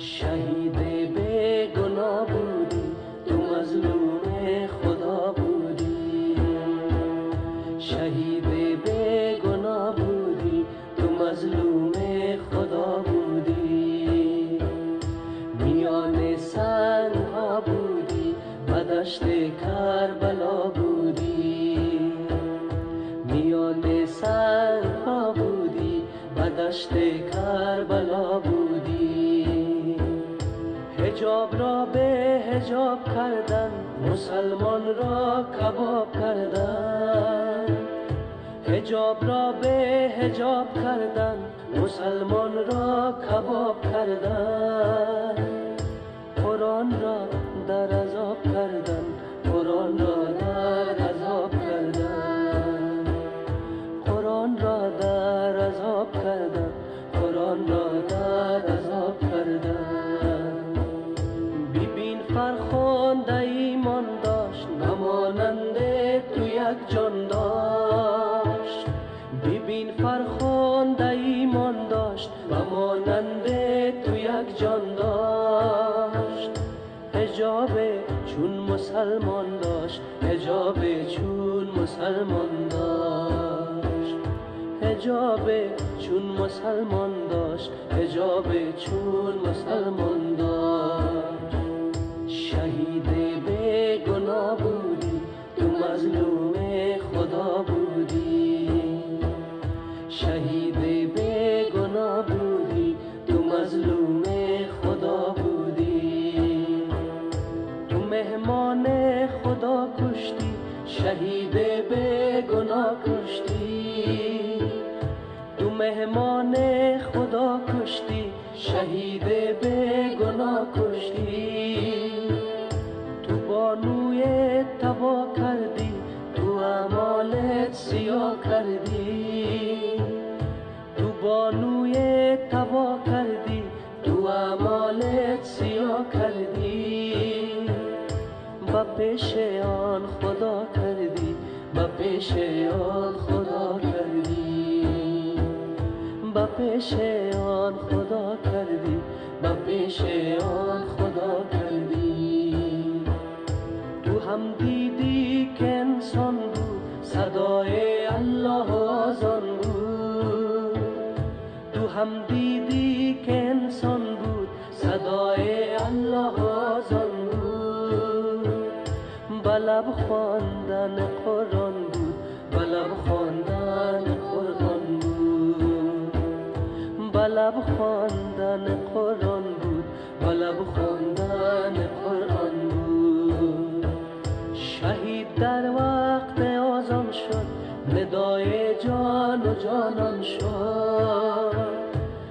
شهید بیگناه بودی، تو مظلوم خدا بودی. شهید بیگناه بودی، تو مظلوم خدا بودی. میان سنگ ها بودی و دشت کربلا بودی. میان سنگ ها بودی و دشت کربلا بودی. حجاب را به حجاب کردن، مسلمان را کباب کردن. حجاب را به حجاب کردن، مسلمان را کباب کردن. قرآن را در عذاب کردن، قرآن را در عذاب کردن. قرآن را در عذاب کردن، قرآن را در عذاب کردن. ببین فرخنده ایمان داشت، نمانند تو یک جان داشت. ببین فرخنده ایمان داشت و مانند تو یک جان داشت. حجاب چون مسلمان داشت، حجاب چون مسلمان داشت. حجاب چون مسلمان داشت، حجاب چون مسلمان داشت. شهید بیگناه بودی، تو مظلوم خدا بودی. شهید بیگناه بودی، تو مظلوم خدا بودی. تو مهمان خدا کشتی، شهید بیگناه کشتی. تو مهمان خدا کشتی، شهید بیگناه کشتی. تو بانوی تبا کردی، تو اعمالت سیاه کردی. تو بانوی تبا کردی، تو اعمالت سیاه کردی. با پیش آن خدا کردی، با پیش آن خدا کردی. با پیش آن خدا کردی، با پیش آن خدا کردی. تو هم دیدی که انسان بود، صدای الله آزان بود. تو هم دیدی که انسان بود، صدای الله آزان بود. بلب خواندن قرآن بود، بلب خواندن قرآن بود. بلب خواندن قرآن بود، بلب خواندن قرآن بود. شهید در وقت آذان شد، ندای جان و جانان شد.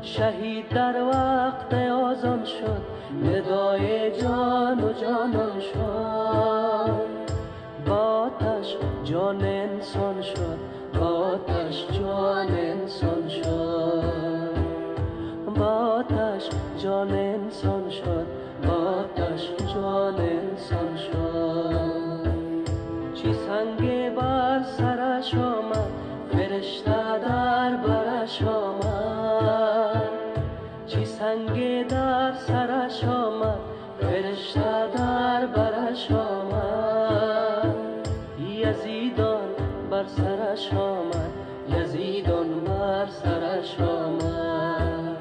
شهید در وقت آذان شد، ندای جان و جانان شد. با آتش جان انسان شد، با آتش جان انسان شد. با آتش جان انسان شد، با آتش جان انسان شد. چی سنگ بر سرش آمد، فرشته در برش آمد. چی سنگ در سرش آمد، فرشته در برش آمد. یزیدان بر سرش آمد، یزیدان بر سرش آمد.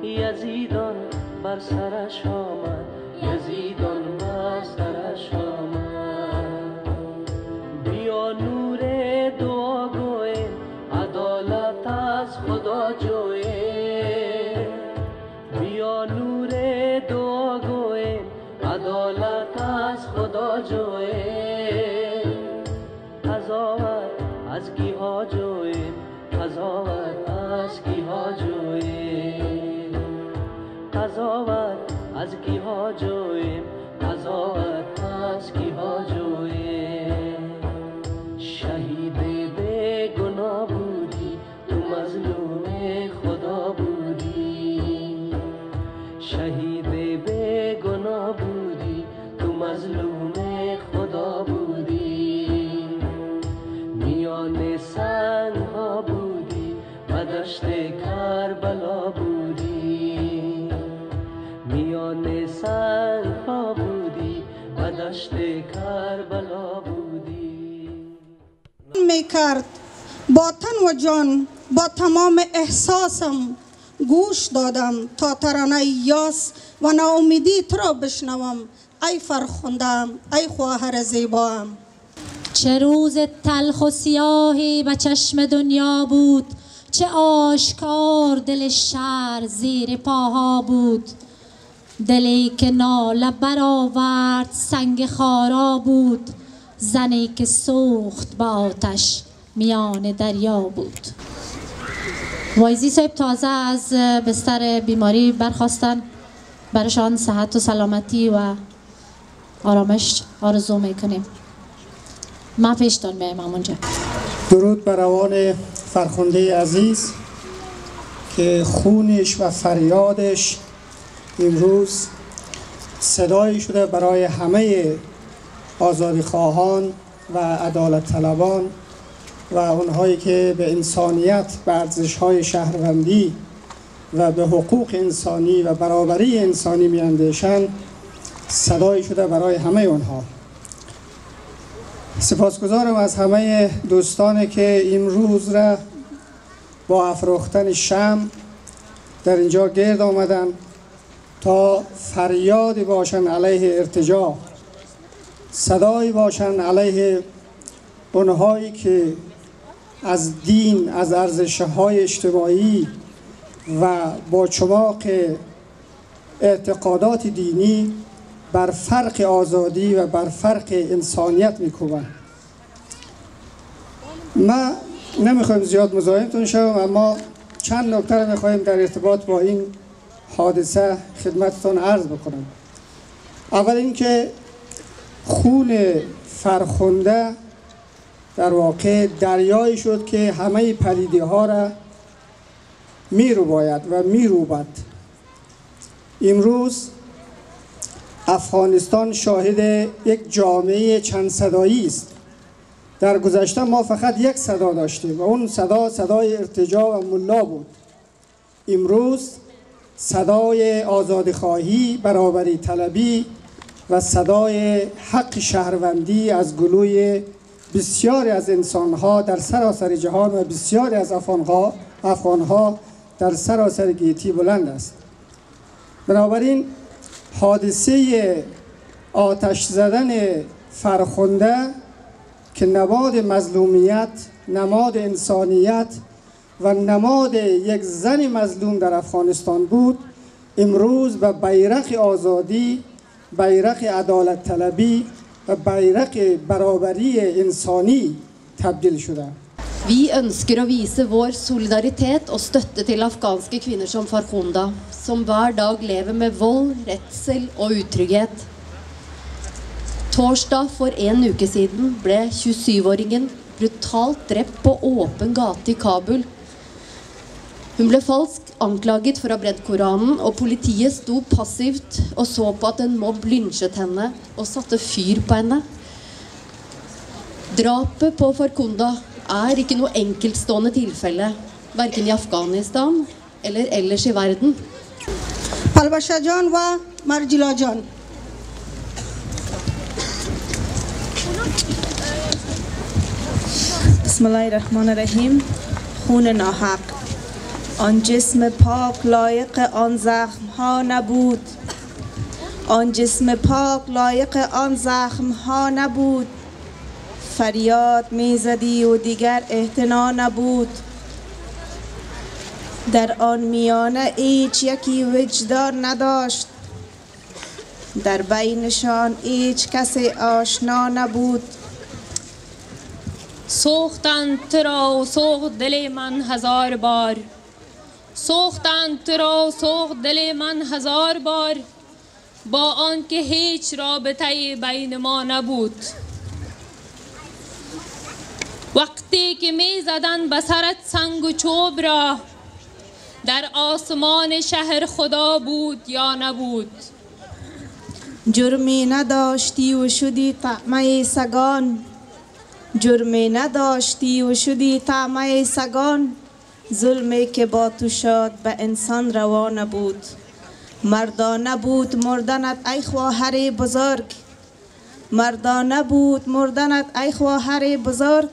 یزیدان بر سرش آمد، یزیدان بر سرش آمد. بیا نور دعا گویم، عدالت از خدا جویم. بیا نور دعا گویم، عدالت از خدا جویم. قضاوت از کیها جویم، قضاوت از کیها جویم. قضاوت از کیها جویم، قضاوت از کیها جویم. شهید بیگناه بودی، تو مظلوم خدا بودی. شهید بیگناه بودی، تو مظلوم خدا بودی. میان سنگ ها بودی و دشت کربلا بودی. می کرد. با تن و جان، با تمام احساسم گوش دادم تا ترانه یاس و ناامیدی تو را بشنوم. ای فرخنده، ای خواهر زیبام. چه روز تلخ و سیاهی به چشم دنیا بود، چه آشکار دل شهر زیر پاها بود. دلی که ناله برآورد سنگ خارا بود، زنی که سوخت به آتش میان دریا بود. وایزی صاحب تازه از بستر بیماری برخواستن، برشان صحت و سلامتی و آرامش آرزو میکنیم. ما پیشتان میایم همونجا. درود بر روان فرخنده عزیز که خونش و فریادش امروز صدایی شده برای همه آزادی خواهان و عدالت طلبان و اونهایی که به انسانیت، به ارزش‌های شهروندی و به حقوق انسانی و برابری انسانی میاندیشند. صدایی شده برای همه اونها. سپاسگزارم از همه دوستانی که امروز را با افروختن شمع در اینجا گرد آمدن تا فریادی باشن علیه ارتجاع، صدایی باشن علیه اونهایی که از دین، از ارزش‌های اجتماعی و با چماق اعتقادات دینی بر فرق آزادی و بر فرق انسانیت میکوبن. ما نمیخوایم زیاد مزاحمتون شوم، اما چند نکته رو میخوایم در ارتباط با این حادثه خدمتتون عرض بکنم. اول اینکه خون فرخنده در واقع دریایی شد که همه پلیدی ها را میروباید و میروبد. امروز افغانستان شاهد یک جامعه چند صدایی است. در گذشته ما فقط یک صدا داشتیم و اون صدا صدای ارتجاع و ملا بود. امروز صدای آزادیخواهی، برابری طلبی و صدای حق شهروندی از گلوی بسیاری از انسانها در سراسر جهان و بسیاری از افغانها در سراسر گیتی بلند است. بنابراین حادثه آتش زدن فرخنده که نماد مظلومیت، نماد انسانیت و نماد یک زن مظلوم در افغانستان بود، امروز به بیرق آزادی، بیرق عدالت طلبی و بیرق برابری انسانی تبدیل شده. Vi ønsker å vise vår solidaritet og støtte til afghanske kvinner som Farkhunda, som hver dag lever med vold, redsel og utrygghet. Torsdag for en uke siden ble 27-åringen brutalt drept på åpen gate i Kabul. Hun ble falskt anklaget for å ha brent Koranen, og politiet sto passivt og så på at en mobb lynsjet henne og satte fyr på henne. Drapet på Farkhunda er ikke noe enkeltstående tilfelle, hverken i Afghanistan eller ellers i verden. پلبشه جان و مرجلا جان. بسم الله الرحمن الرحیم. خون ناحق، آن جسم پاک لایق آن زخم ها نبود. آن جسم پاک لایق آن زخم ها نبود. فریاد میزدی و دیگر اعتنا نبود. در آن میانه هیچ یکی وجدان نداشت. در بینشان هیچ کسی آشنا نبود. سوختند تو را و سوخت دل من هزار بار. سوختند تو را و سوخت دل من هزار بار، با آنکه هیچ رابطه بین ما نبود. وقتی که می زدن به سرت سنگ و چوب را، در آسمان شهر خدا بود یا نبود. جرمی نداشتی و شدی طعمه سگان. جرمی نداشتی و شدی طعمه سگان. ظلمی که با تو شد به انسان روا نبود. مردانه بود مردنت ای خواهر بزرگ. مردانه بود مردنت ای خواهر بزرگ.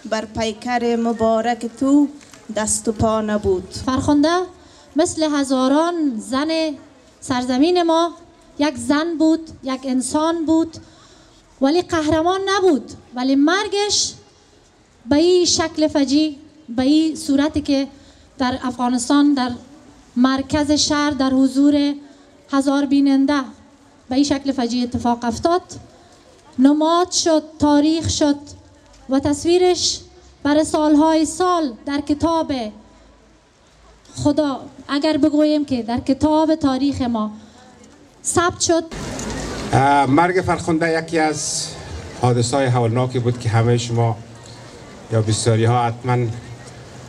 بر پیکر مبارک تو دست و پا نبود. فرخنده مثل هزاران زن سرزمین ما یک زن بود، یک انسان بود، ولی قهرمان نبود. ولی مرگش به این شکل فجیع، به این صورتی که در افغانستان در مرکز شهر در حضور هزار بیننده به این شکل فجیع اتفاق افتاد، نماد شد، تاریخ شد و تصویرش برای سالهای سال در کتاب خدا، اگر بگوییم که در کتاب تاریخ ما ثبت شد. مرگ فرخنده یکی از حادثه‌های هولناکی بود که همه شما یا بسیاری ها حتما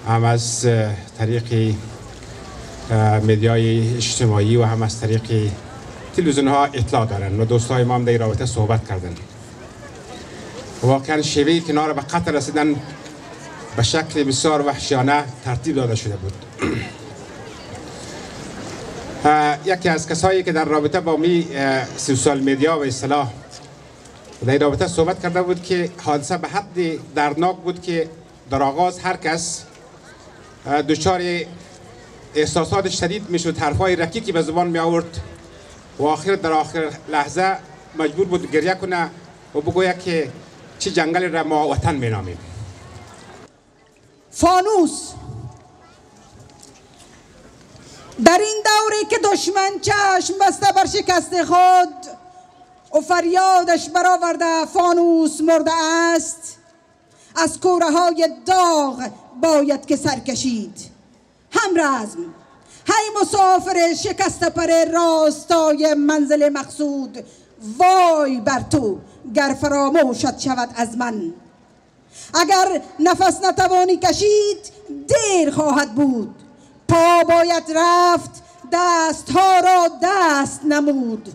هم از طریق مدیای اجتماعی و هم از طریق تلویزیون ها اطلاع دارن و دوستای ما هم در این رابطه صحبت کردن. واقعا شیوه کنار به قتل رسیدن به شکل بسیار وحشیانه ترتیب داده شده بود. یکی از کسایی که در رابطه با می سوشال میدیا و اصطلاح در این رابطه صحبت کرده بود که حادثه به حد دردناک بود که در آغاز هر کس دچار احساسات شدید میشد، حرفای رکیکی به زبان می آورد و در آخر لحظه مجبور بود گریه کنه و بگوید که چه جنگل را ما وطن می نامیم. فانوس در این دوری که دشمن چشم بسته بر شکست خود و فریادش برآورده فانوس مرده است، از کوره های داغ باید که سر کشید. همرزم، هی مسافر شکست پر راستای منزل مقصود، وای بر تو گر فراموشت شود از من. اگر نفس نتوانی کشید دیر خواهد بود، پا باید رفت دست ها را دست نمود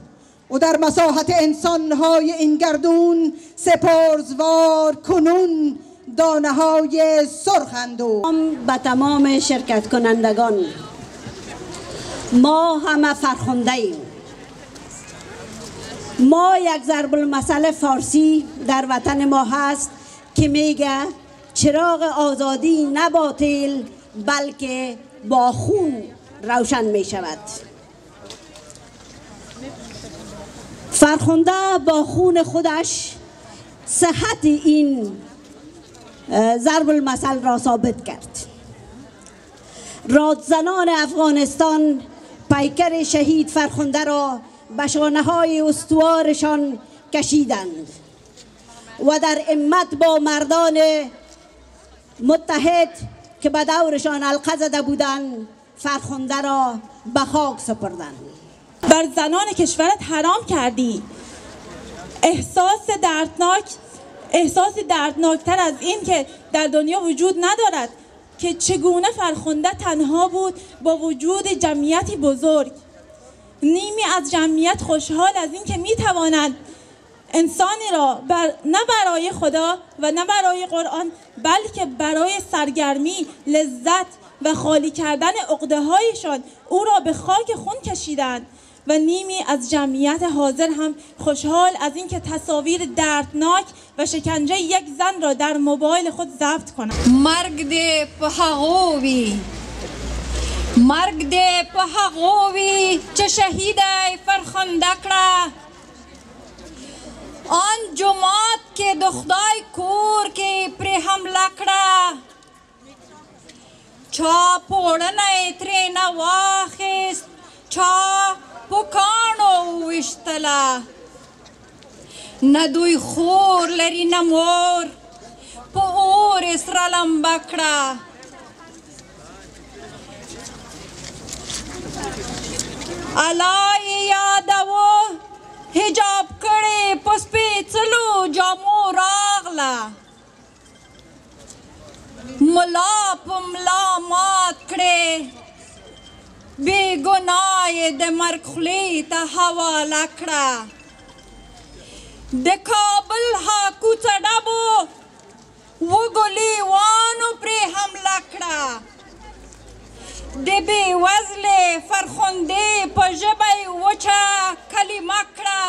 و در مساحت انسان های این گردون سپرزوار کنون دانه های سرخندون. به تمام شرکت کنندگان، ما همه فرخنده ایم. ما یک ضرب المثل فارسی در وطن ما هست که میگه چراغ آزادی نه با تیل بلکه با خون روشن می شود. فرخنده با خون خودش صحت این ضرب المثل را ثابت کرد. رادزنان افغانستان پیکر شهید فرخنده را به شانه‌های استوارشان کشیدند و در همت با مردان متحد که به دورشان حلقه زده بودند فرخنده را به خاک سپردند. بر زنان کشورت حرام کردی. احساس دردناکتر از این که در دنیا وجود ندارد که چگونه فرخنده تنها بود با وجود جمعیتی بزرگ. نیمی از جمعیت خوشحال از این که میتوانند انسانی را نه برای خدا و نه برای قرآن بلکه برای سرگرمی، لذت و خالی کردن عقده هایشان او را به خاک خون کشیدند و نیمی از جمعیت حاضر هم خوشحال از اینکه تصاویر دردناک و شکنجه یک زن را در موبایل خود ضبط کنند. مرگ دې په هغو وي، مرگ دې په هغو وي چې شهیدی فرخنده کړه. آن جماعت کې د خدای کور کې پرې حمله کړه، چا پوړنه یې ترېنه واخیست، چا په کاڼو وویشتله. نه دوی خور لري نه مور، په اور یې سره لمبه کړه. الله یې یادوه حجاب کړې په سپېڅلو جامو راغله. ملا په ملا مات کړې، بې ګناه یې د مرګ خولې ته حواله کړه. د کابل ها کوڅه ډبو وګلیوانو پرې حمله کړه. د بې وزلې فرخندې په ژبه یې وچه کلمه کړه.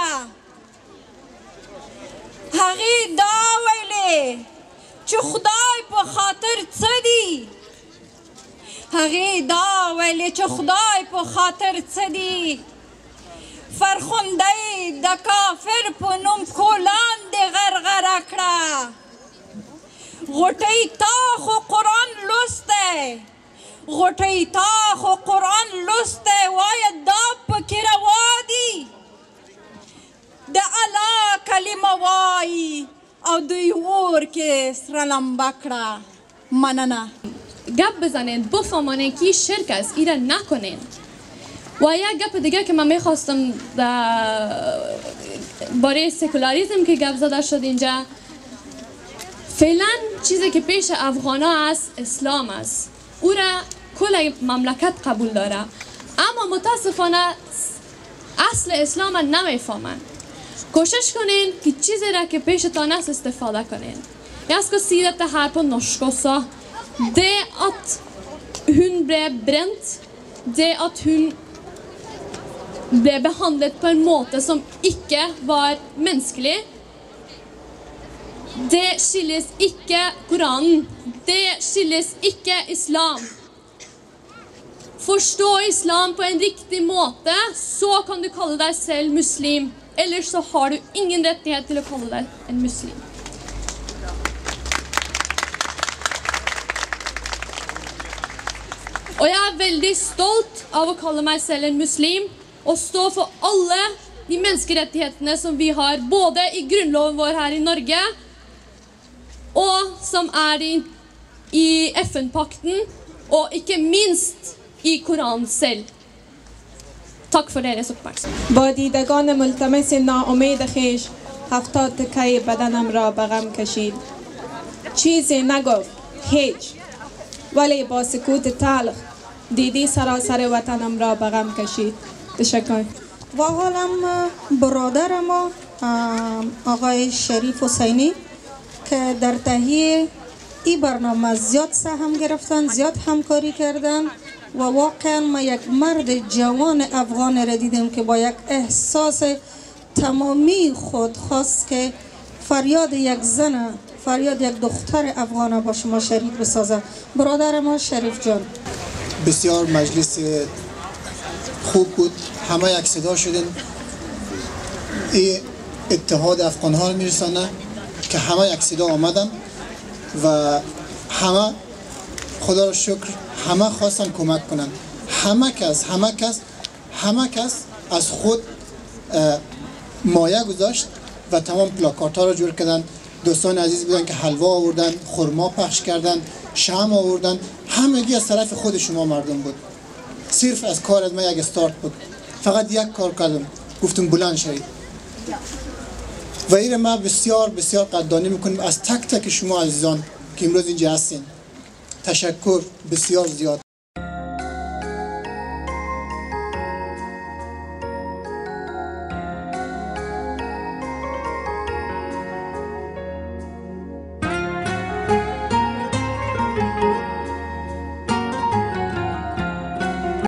هغې دا ویلې چې خدای خاطر څه دي هغې دا ویلې چې خدای په خاطر څه دي فرخنده د کافر په نوم کولان دې غرغره کړه غوټۍ تا خو قرآن لوستی غوټۍ تا خو قرآن لوستی وایه دا پکې روا دي د الله کلمه وایي او دوی اور کې سره لمبه کړه مننه گپ بزنین بفهمانین که شرک است ایره نکنین و یک گپ دیگه که من میخواستم باره سکولاریزم که گپ زده شد اینجا فعلا چیزی که پیش افغانا است اسلام است او را کل مملکت قبول داره اما متاسفانه اصل اسلام نمیفهمن کوشش کنین که چیزی را که پیشتان است استفاده کنین jag ska si dette her på norsk også det at hun ble brent det at hun ble behandlet på en måte som ikke var menneskelig det skilles ikke Koranen det skilles ikke islam forstå islam på en riktig måte så kan du kalle deg selv muslim ellers så har du ingen rettighet til å kalle deg en muslim og jeg er veldig stolt av å kalle meg selv en muslim og stå for alle de menneskerettighetene som vi har både i grunnloven vår her i Norge og som i FN-pakten og ikke minst i Koranen selv. Takk for deres oppmerksomhet. با دیدگان ملتمس ناامید خویش 70 تکه بدنم را به غم کشید. چیزی نگفت هیچ ولی با سکوت تلخ دیدی سراسر وطنم را به غم کشید. تشکر. و حالم برادر ما آقای شریف حسینی که در تهیه این برنامه زیاد سهم گرفتن زیاد همکاری کردن و واقعا ما یک مرد جوان افغان را دیدیم که با یک احساس تمامی خود خواست که فریاد یک زن فریاد یک دختر افغان با شما شریک بسازه. برادر ما شریف جان بسیار مجلس خوب بود همه یک صدا شدن این اتحاد افغان ها میرسانه که همه یک صدا آمدن و همه خدا را شکر همه خواستن کمک کنن همه کس از خود مایه گذاشت و تمام پلاکارت ها را جور کردن دوستان عزیز بودن که حلوا آوردن خرما پخش کردن شمع آوردن همگی از طرف خود شما مردم بود صرف از کار از ما یک استارت بود فقط یک کار کردم گفتم بلند شوید و این ما بسیار بسیار قدردانی میکنیم از تک تک شما عزیزان که امروز اینجا هستین تشکر بسیار زیاد